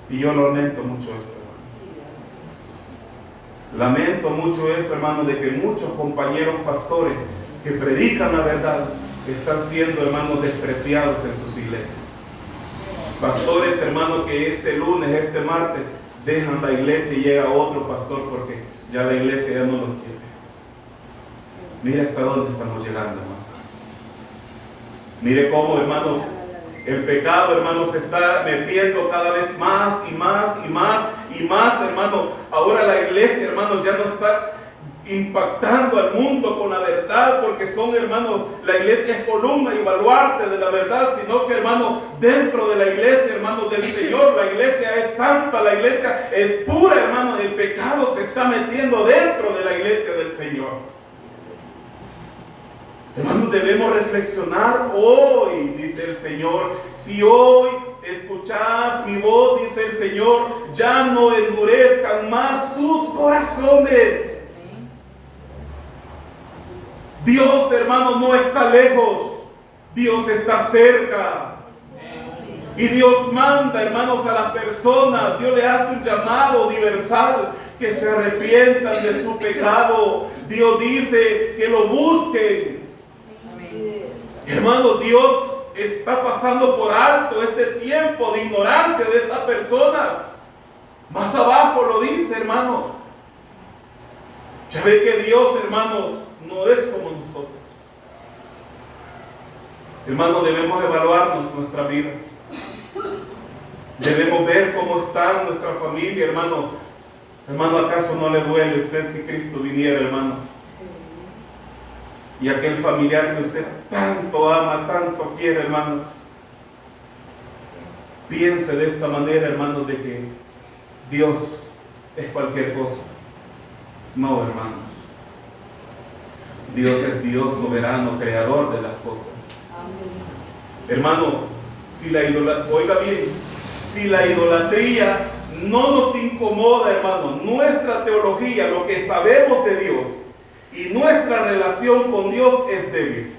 Y yo lamento mucho eso, hermano. Lamento mucho eso, hermano, de que muchos compañeros pastores que predican la verdad están siendo, hermanos, despreciados en sus iglesias. Pastores, hermanos, que este lunes, este martes, dejan la iglesia y llega otro pastor porque ya la iglesia ya no los quiere. Mire hasta dónde estamos llegando, hermano. Mire cómo, hermanos, el pecado, hermanos, se está metiendo cada vez más y más y más y más, hermano. Ahora la iglesia, hermanos, ya no está impactando al mundo con la verdad, porque son, hermanos, la iglesia es columna y baluarte de la verdad, sino que, hermanos, dentro de la iglesia, hermanos, del Señor, la iglesia es santa, la iglesia es pura, hermanos. El pecado se está metiendo dentro de la iglesia del Señor. Hermanos, debemos reflexionar hoy, dice el Señor. Si hoy escuchás mi voz, dice el Señor, ya no endurezcan más sus corazones. Dios, hermanos, no está lejos, Dios está cerca. Y Dios manda, hermanos, a las personas, Dios le hace un llamado universal, que se arrepientan de su pecado. Dios dice que lo busquen. Hermanos, Dios está pasando por alto este tiempo de ignorancia de estas personas. Más abajo lo dice, hermanos. Ya ve que Dios, hermanos, no es como nosotros. Hermanos, debemos evaluarnos nuestra vida. Debemos ver cómo está nuestra familia, hermano. Hermano, ¿acaso no le duele a usted si Cristo viniera, hermano? Y aquel familiar que usted tanto ama, tanto quiere, hermanos. Piense de esta manera, hermanos, de que Dios es cualquier cosa. No, hermanos. Dios es Dios soberano, creador de las cosas. Hermano, si la idolatría, oiga bien, si la idolatría no nos incomoda, hermano, nuestra teología, lo que sabemos de Dios y nuestra relación con Dios es débil.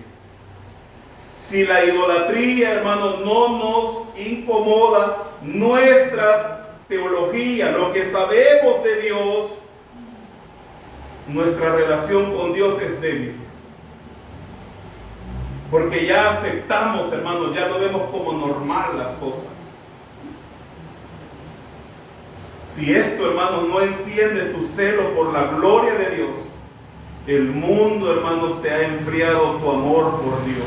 Si la idolatría, hermano, no nos incomoda, nuestra teología, lo que sabemos de Dios, nuestra relación con Dios es débil. Porque ya aceptamos, hermanos, ya lo vemos como normal las cosas. Si esto, hermanos, no enciende tu celo por la gloria de Dios, el mundo, hermanos, te ha enfriado tu amor por Dios.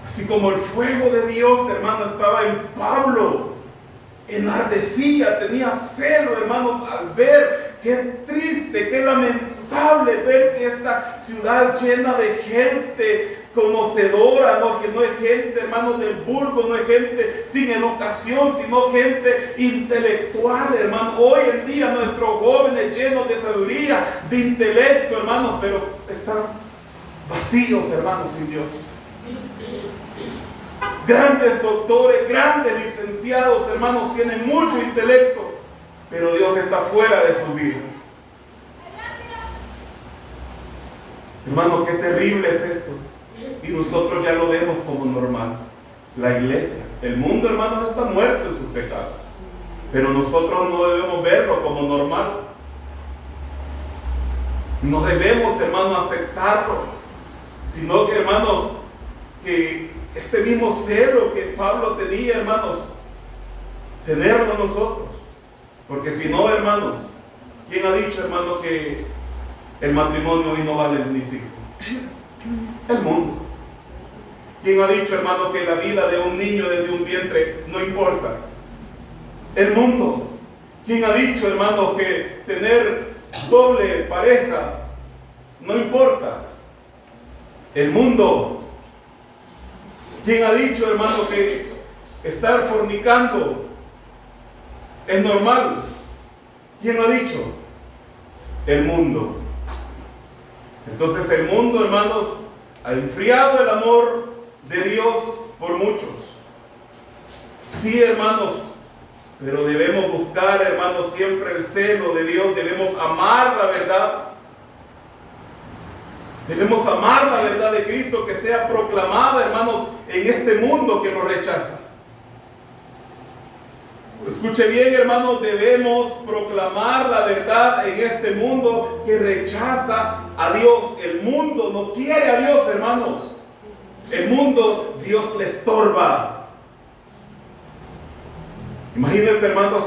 Así como el fuego de Dios, hermano, estaba en Pablo, enardecía, tenía celo, hermanos, al ver, qué triste, qué lamentable ver que esta ciudad llena de gente conocedora, que no es gente, hermanos, del vulgo, no es gente sin educación, sino gente intelectual, hermano. Hoy en día nuestros jóvenes llenos de sabiduría, de intelecto, hermanos, pero están vacíos, hermanos, sin Dios. Grandes doctores, grandes licenciados, hermanos, tienen mucho intelecto, pero Dios está fuera de sus vidas. Hermano, qué terrible es esto. Y nosotros ya lo vemos como normal. La iglesia, el mundo, hermanos, está muerto en sus pecados, pero nosotros no debemos verlo como normal. No debemos, hermanos, aceptarlo, sino que, hermanos, que este mismo celo que Pablo tenía, hermanos, tenerlo nosotros. Porque si no, hermanos, ¿quién ha dicho, hermanos, que el matrimonio hoy no vale ni 5? El mundo. ¿Quién ha dicho, hermano, que la vida de un niño desde un vientre no importa? El mundo. ¿Quién ha dicho, hermano, que tener doble pareja no importa? El mundo. ¿Quién ha dicho, hermano, que estar fornicando es normal. ¿Quién lo ha dicho? El mundo. Entonces el mundo, hermanos, ha enfriado el amor de Dios por muchos. Sí, hermanos, pero debemos buscar, hermanos, siempre el celo de Dios. Debemos amar la verdad. Debemos amar la verdad de Cristo que sea proclamada, hermanos, en este mundo que nos rechaza. Escuche bien, hermanos, debemos proclamar la verdad en este mundo que rechaza a Dios. El mundo no quiere a Dios, hermanos. El mundo, Dios le estorba. Imagínense, hermanos,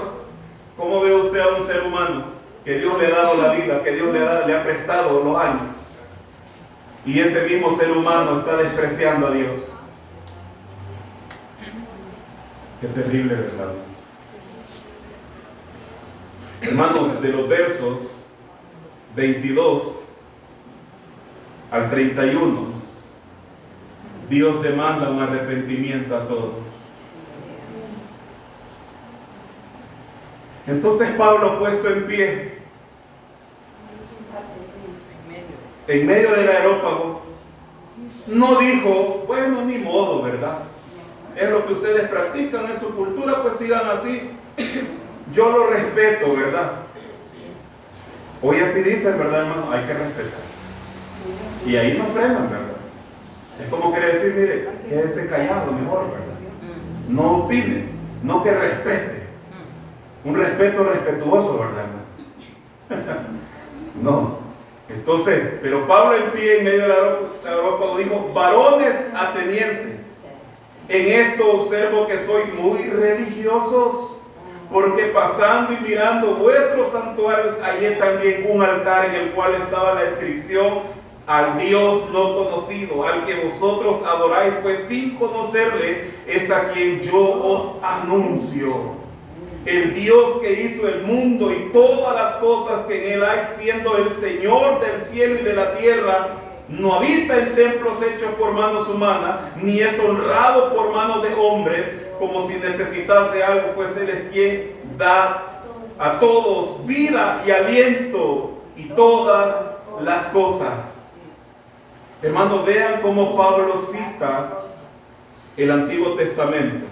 cómo ve usted a un ser humano que Dios le ha dado la vida, que Dios le ha prestado los años, y ese mismo ser humano está despreciando a Dios. Qué terrible, ¿verdad? Hermanos, de los versos 22 al 31, Dios demanda un arrepentimiento a todos. Entonces Pablo, puesto en pie en medio del areópago, no dijo, bueno, ni modo, ¿verdad? Es lo que ustedes practican en su cultura, pues sigan así. Yo lo respeto, ¿verdad? Hoy así dicen, ¿verdad, hermano? Hay que respetar. Y ahí no frenan, ¿verdad? Es como quiere decir, mire, quédese callado mejor, ¿verdad? No opine, no que respete. Un respeto respetuoso, ¿verdad, hermano? No. Entonces, pero Pablo en pie en medio del areópago dijo, varones atenienses, en esto observo que sois muy religiosos, porque pasando y mirando vuestros santuarios, hallé también un altar en el cual estaba la inscripción al Dios no conocido, al que vosotros adoráis, pues sin conocerle es a quien yo os anuncio. El Dios que hizo el mundo y todas las cosas que en él hay, siendo el Señor del cielo y de la tierra, no habita en templos hechos por manos humanas, ni es honrado por manos de hombres, como si necesitase algo, pues Él es quien da a todos vida y aliento y todas las cosas. Hermanos, vean cómo Pablo cita el Antiguo Testamento.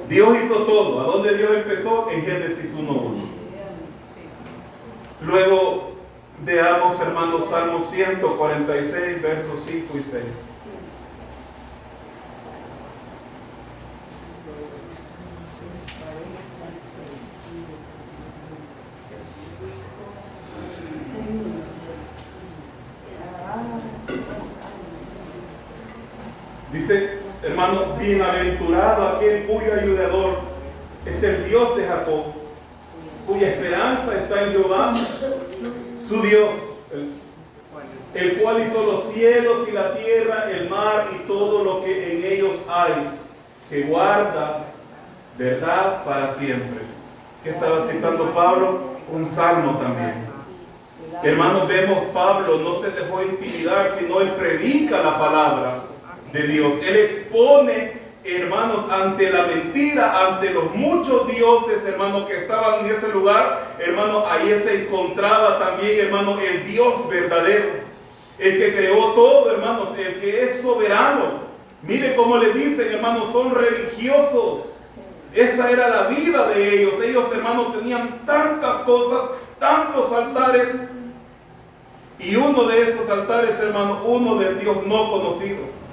Dios hizo todo. ¿A dónde Dios empezó? En Génesis 1:1. Luego veamos, hermanos, Salmo 146, versos 5 y 6. Dice, hermano, bienaventurado aquel cuyo ayudador es el Dios de Jacob, cuya esperanza está en Jehová, su Dios, el cual hizo los cielos y la tierra, el mar y todo lo que en ellos hay, que guarda verdad para siempre. ¿Qué estaba citando Pablo? Un salmo también. Hermanos, vemos Pablo no se dejó intimidar, sino él predica la palabra de Dios. Él expone, hermanos, ante la mentira, ante los muchos dioses, hermanos, que estaban en ese lugar. Hermanos, ahí se encontraba también, hermanos, el Dios verdadero, el que creó todo, hermanos, el que es soberano. Mire cómo le dicen, hermanos, son religiosos. Esa era la vida de ellos. Ellos, hermanos, tenían tantas cosas, tantos altares. Y uno de esos altares, hermanos, uno del Dios no conocido.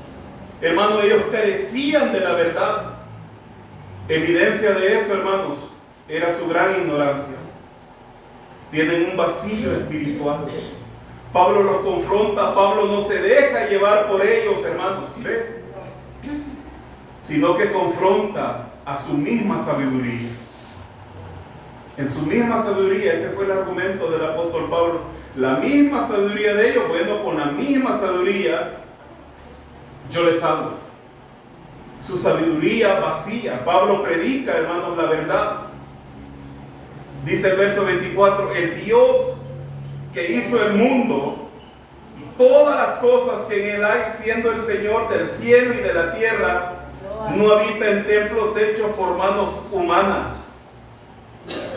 Hermanos, ellos carecían de la verdad. Evidencia de eso, hermanos, era su gran ignorancia. Tienen un vacío espiritual. Pablo los confronta. Pablo no se deja llevar por ellos, hermanos, ¿ve? Sino que confronta a su misma sabiduría. En su misma sabiduría, ese fue el argumento del apóstol Pablo. La misma sabiduría de ellos, bueno, con la misma sabiduría yo les hablo. Su sabiduría vacía. Pablo predica, hermanos, la verdad. Dice el verso 24, el Dios que hizo el mundo y todas las cosas que en él hay, siendo el Señor del cielo y de la tierra, No habita en templos hechos por manos humanas.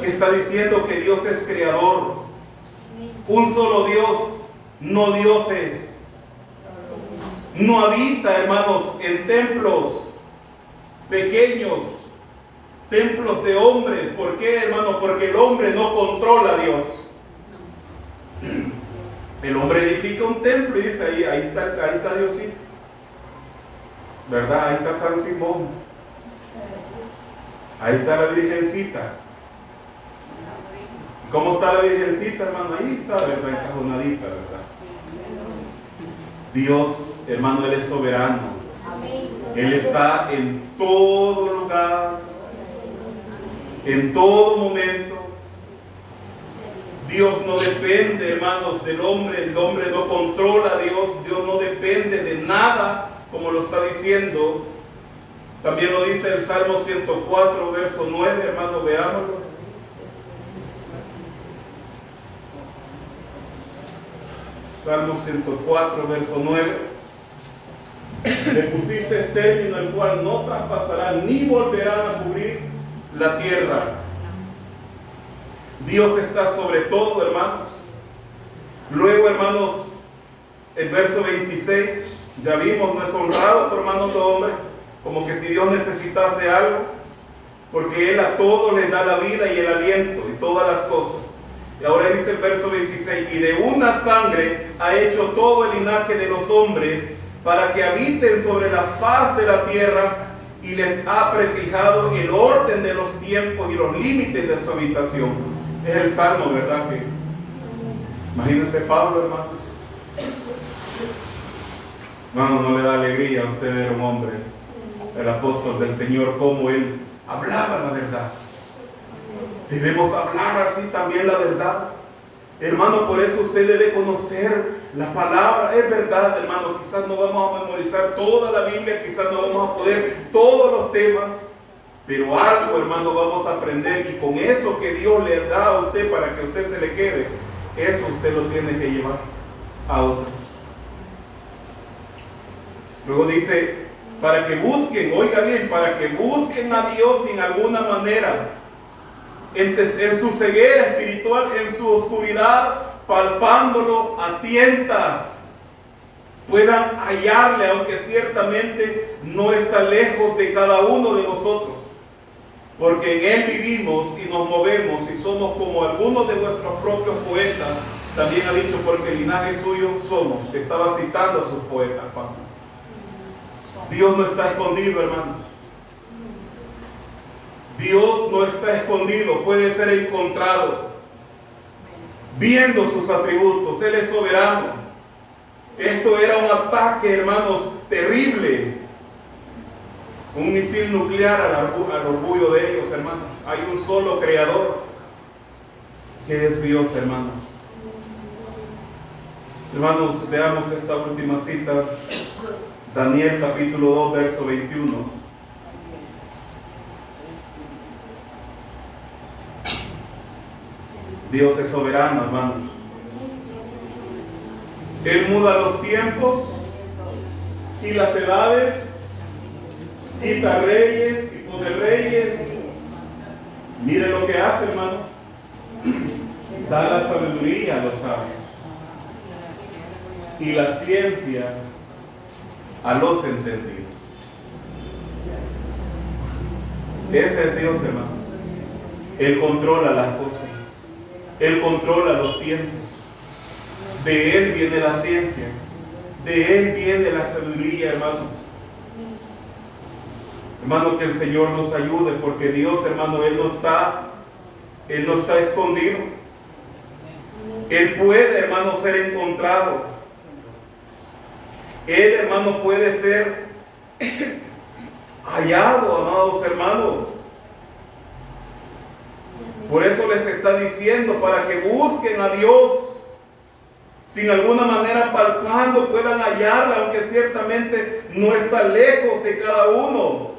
Está diciendo que Dios es creador. Un solo Dios, no dioses. No habita, hermanos, en templos pequeños, templos de hombres. ¿Por qué, hermano? Porque el hombre no controla a Dios. El hombre edifica un templo y dice, ahí está Diosito, ¿verdad? Ahí está San Simón, ahí está la Virgencita. ¿Cómo está la Virgencita, hermano? Ahí está, ¿verdad? Encajonadita, ¿verdad? Dios, hermano, Él es soberano. Él está en todo lugar, en todo momento. Dios no depende, hermanos, del hombre. El hombre no controla a Dios. Dios no depende de nada, como lo está diciendo. También lo dice el Salmo 104, verso 9, hermano, veámoslo. Salmo 104, verso 9. Le pusiste término el cual no traspasarán ni volverán a cubrir la tierra. Dios está sobre todo, hermanos. Luego, hermanos, el verso 26, ya vimos, no es honrado por manos de hombre, como que si Dios necesitase algo, porque Él a todo le da la vida y el aliento y todas las cosas. Y ahora dice el verso 26, y de una sangre ha hecho todo el linaje de los hombres para que habiten sobre la faz de la tierra, y les ha prefijado el orden de los tiempos y los límites de su habitación. Es el Salmo, ¿verdad? Que imagínense Pablo, hermano. Hermano, no le da alegría a usted ver un hombre, el apóstol del Señor, como él hablaba la verdad. Debemos hablar así también la verdad. Hermano, por eso usted debe conocer la palabra. Es verdad, hermano, quizás no vamos a memorizar toda la Biblia, quizás no vamos a poder todos los temas, pero algo, hermano, vamos a aprender, y con eso que Dios le da a usted para que usted se le quede, eso usted lo tiene que llevar a otros. Luego dice, para que busquen, oiga bien, para que busquen a Dios en alguna manera, en su ceguera espiritual, en su oscuridad, palpándolo a tientas, puedan hallarle, aunque ciertamente no está lejos de cada uno de nosotros, porque en Él vivimos y nos movemos y somos como algunos de nuestros propios poetas también ha dicho, porque el linaje suyo somos, que estaba citando a sus poetas, Pablo. Dios no está escondido, hermanos. Dios no está escondido, puede ser encontrado viendo sus atributos. Él es soberano. Esto era un ataque, hermanos, terrible, un misil nuclear al orgullo de ellos, hermanos. Hay un solo creador, que es Dios, hermanos. Hermanos, veamos esta última cita, Daniel capítulo 2, verso 21. Dios es soberano, hermanos. Él muda los tiempos y las edades, quita reyes y pone reyes. Mire lo que hace, hermano. Da la sabiduría a los sabios y la ciencia a los entendidos. Ese es Dios, hermano. Él controla las cosas. Él controla los tiempos. De Él viene la ciencia. De Él viene la sabiduría, hermanos. Hermano, que el Señor nos ayude, porque Dios, hermano, Él no está escondido. Él puede, hermano, ser encontrado. Él, hermano, puede ser hallado, amados hermanos. Por eso les está diciendo, para que busquen a Dios, sin alguna manera palpando puedan hallarla, aunque ciertamente no está lejos de cada uno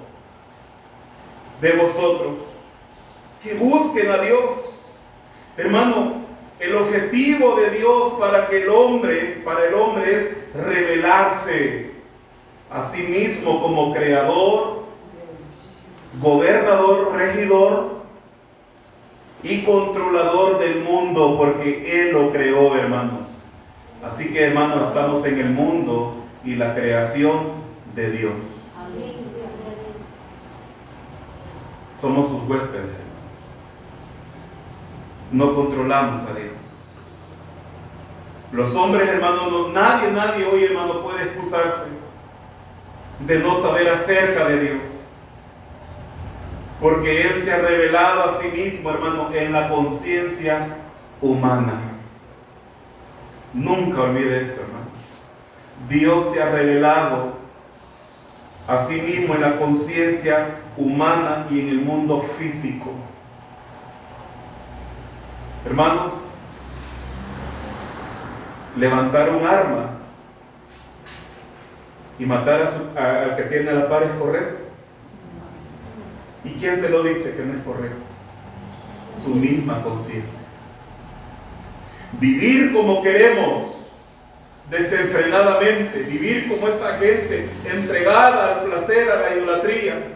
de vosotros. Que busquen a Dios. Hermano, el objetivo de Dios para el hombre es revelarse a sí mismo como creador, gobernador, regidor y controlador del mundo, porque Él lo creó, hermanos. Así que, hermanos, estamos en el mundo y la creación de Dios. Somos sus huéspedes. No controlamos a Dios. Los hombres, hermanos, nadie hoy, hermano, puede excusarse de no saber acerca de Dios. Porque Él se ha revelado a sí mismo, hermano, en la conciencia humana. Nunca olvide esto, hermano. Dios se ha revelado a sí mismo en la conciencia humana y en el mundo físico. Hermano, levantar un arma y matar al que tiene a la par es correcto. ¿Y quién se lo dice que no es correcto? Su misma conciencia. Vivir como queremos, desenfrenadamente, vivir como esta gente, entregada al placer, a la idolatría.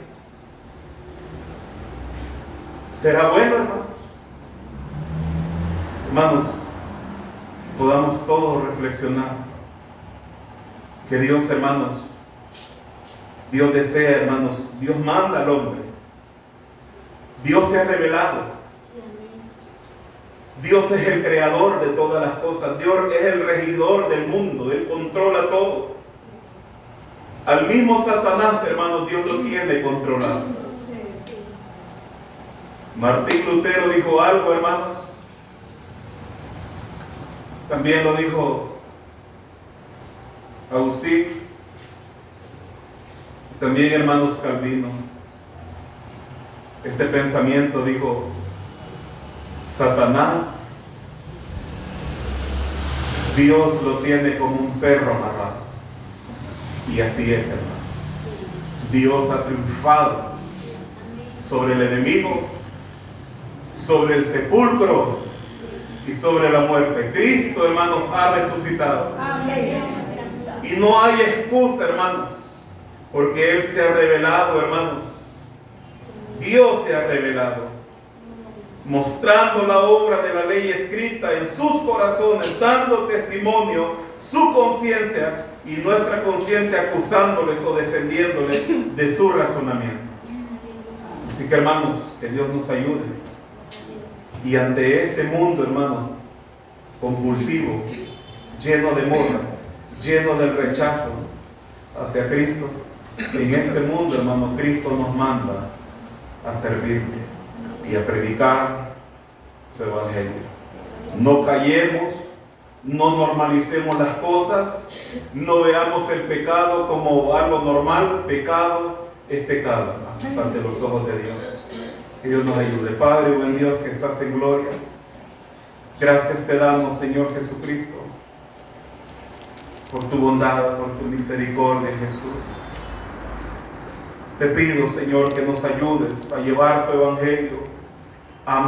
¿Será bueno, hermanos? Hermanos, podamos todos reflexionar que Dios, hermanos, Dios desea, hermanos, Dios manda al hombre. Dios se ha revelado. Dios es el creador de todas las cosas. Dios es el regidor del mundo. Él controla todo. Al mismo Satanás, hermanos, Dios lo tiene controlado. Martín Lutero dijo algo, hermanos. También lo dijo Agustín. También, hermanos, Calvino. Este pensamiento dijo: Satanás, Dios lo tiene como un perro amarrado. Y así es, hermano. Dios ha triunfado sobre el enemigo, sobre el sepulcro y sobre la muerte. Cristo, hermanos, ha resucitado. Y no hay excusa, hermanos, porque Él se ha revelado, hermanos. Dios se ha revelado, mostrando la obra de la ley escrita en sus corazones, dando testimonio, su conciencia y nuestra conciencia acusándoles o defendiéndoles de sus razonamientos. Así que, hermanos, que Dios nos ayude. Y ante este mundo, hermano, compulsivo, lleno de moda, lleno del rechazo hacia Cristo, en este mundo, hermano, Cristo nos manda a servirle y a predicar su evangelio. No callemos, no normalicemos las cosas, no veamos el pecado como algo normal. Pecado es pecado, hermanos, ante los ojos de Dios. Que Dios nos ayude. Padre, buen Dios que estás en gloria, gracias te damos, Señor Jesucristo, por tu bondad, por tu misericordia, Jesús. Te pido, Señor, que nos ayudes a llevar tu evangelio, a amar